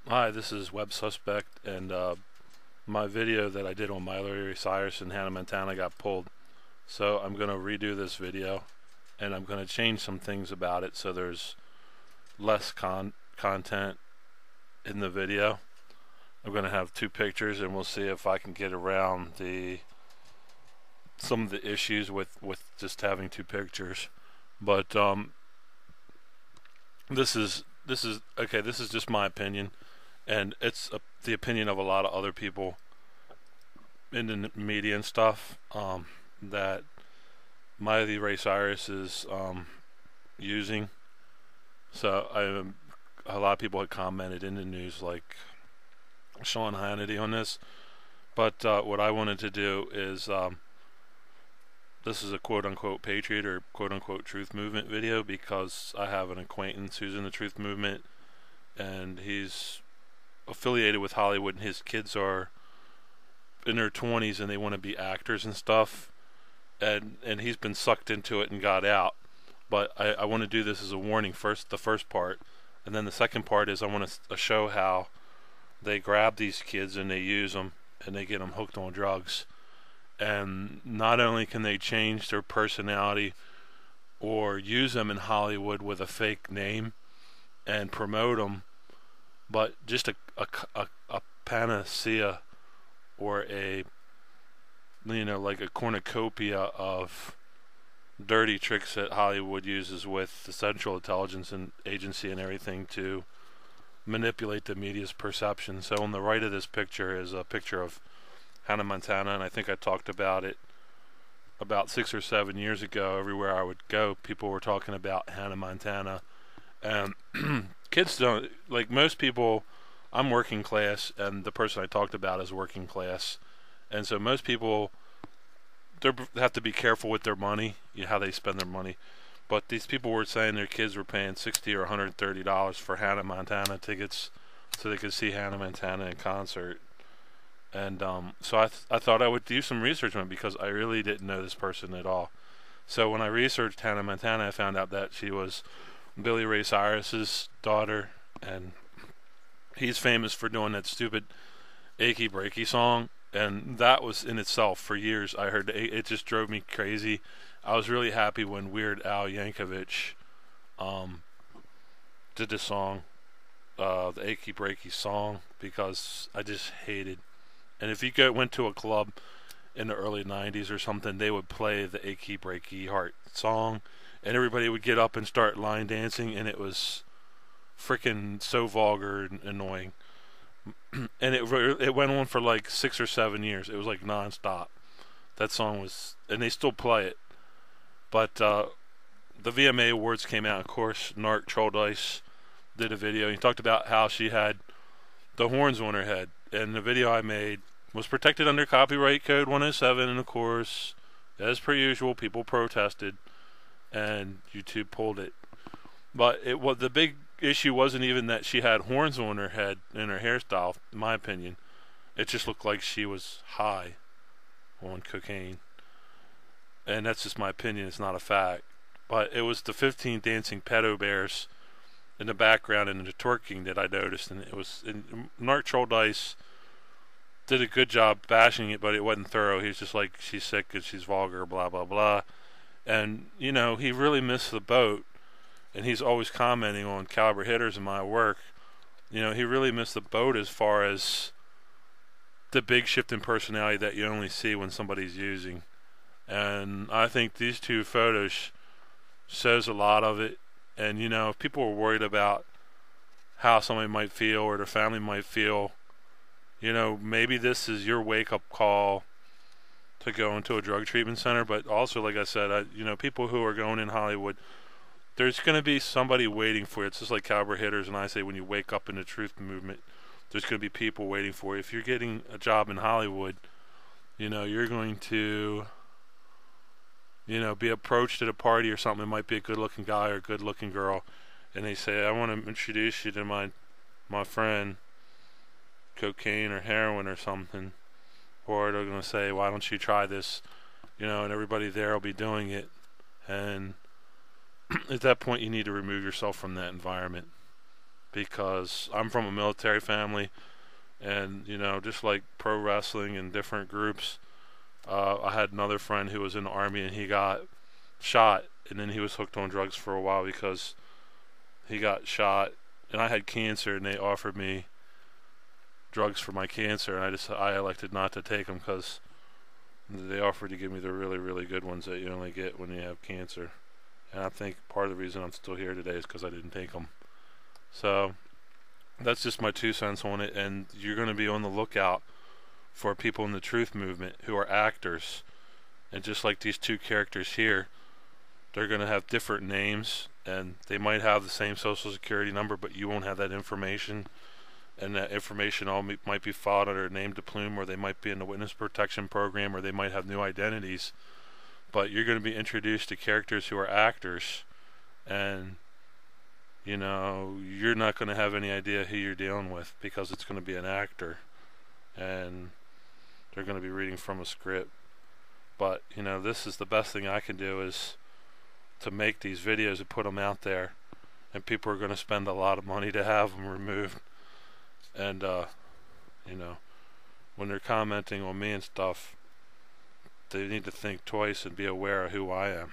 Hi, this is Web Suspect, and my video that I did on Miley Cyrus and Hannah Montana got pulled. So I'm going to redo this video, and I'm going to change some things about it so there's less content in the video. I'm going to have two pictures, and we'll see if I can get around some of the issues with just having two pictures. But this is okay. This is just my opinion, and it's the opinion of a lot of other people in the media and stuff, that Miley Ray Cyrus is using. So a lot of people had commented in the news, like Sean Hannity, on this. But what I wanted to do is, this is a quote-unquote patriot or quote-unquote truth movement video, because I have an acquaintance who's in the truth movement, and he's affiliated with Hollywood, and his kids are in their 20s and they want to be actors and stuff, and he's been sucked into it and got out. But I want to do this as a warning first, the first part, and then the second part is I want to show how they grab these kids and they use them and they get them hooked on drugs. And not only can they change their personality or use them in Hollywood with a fake name and promote them, but just a panacea, or a, like a cornucopia of dirty tricks that Hollywood uses with the Central Intelligence and Agency and everything to manipulate the media's perception. So on the right of this picture is a picture of Hannah Montana, and I think I talked about it about 6 or 7 years ago. Everywhere I would go, people were talking about Hannah Montana, and kids don't, like most people. I'm working class, and the person I talked about is working class, and so most people, they have to be careful with their money, how they spend their money. But these people were saying their kids were paying $60 or $130 for Hannah Montana tickets so they could see Hannah Montana in concert. And so I thought I would do some research on it, because I really didn't know this person at all. So when I researched Hannah Montana, I found out that she was Billy Ray Cyrus's daughter, and he's famous for doing that stupid "Achy Breaky" song, and that was in itself, for years I heard it just drove me crazy. I was really happy when Weird Al Yankovic did the song, the "Achy Breaky" song, because I just hated. And if you went to a club in the early '90s or something, they would play the "Achy Breaky Heart" song, and everybody would get up and start line dancing, and it was freaking so vulgar and annoying. And it went on for like 6 or 7 years. It was like nonstop. That song was, and they still play it. But the VMA Awards came out. Of course, Narc Troll Dice did a video. He talked about how she had the horns on her head, and the video I made was protected under Copyright Code 107. And of course, as per usual, people protested, and YouTube pulled it. But it was, the big issue wasn't even that she had horns on her head in her hairstyle, in my opinion. It just looked like she was high on cocaine. And that's just my opinion, it's not a fact. But it was the 15 dancing pedo bears in the background and the twerking that I noticed. And it was, and Narc Troll Dice did a good job bashing it, but it wasn't thorough. He was just like, she's sick and she's vulgar, blah, blah, blah. And, he really missed the boat. And he's always commenting on Caliber Hitters in my work. He really missed the boat as far as the big shift in personality that you only see when somebody's using. And I think these two photos shows a lot of it. And if people are worried about how somebody might feel or their family might feel, maybe this is your wake-up call to go into a drug treatment center. But also, like I said, people who are going in Hollywood, there's going to be somebody waiting for you. It's just like Caliber Hitters, and I say when you wake up in the truth movement, there's going to be people waiting for you. If you're getting a job in Hollywood, you're going to, be approached at a party or something. It might be a good-looking guy or a good-looking girl, and they say, I want to introduce you to my friend, cocaine or heroin or something. Or they're going to say, why don't you try this? And everybody there will be doing it. And at that point, you need to remove yourself from that environment, because I'm from a military family, and you know, just like pro wrestling and different groups, I had another friend who was in the army and he got shot, and then he was hooked on drugs for a while because he got shot, and I had cancer, and they offered me drugs for my cancer, and I elected not to take them because they offered to give me the really, really good ones that you only get when you have cancer. And I think part of the reason I'm still here today is because I didn't take them. So that's just my 2 cents on it. And you're going to be on the lookout for people in the truth movement who are actors. And just like these two characters here, they're going to have different names, and they might have the same social security number, but you won't have that information. And that information all might be filed under a name de plume, or they might be in the witness protection program, or they might have new identities. But you're going to be introduced to characters who are actors, and you know, you're not going to have any idea who you're dealing with because it's going to be an actor, and they're going to be reading from a script. But you know, this is the best thing I can do, is to make these videos and put them out there, and people are going to spend a lot of money to have them removed. And you know, when they're commenting on me and stuff, they need to think twice and be aware of who I am.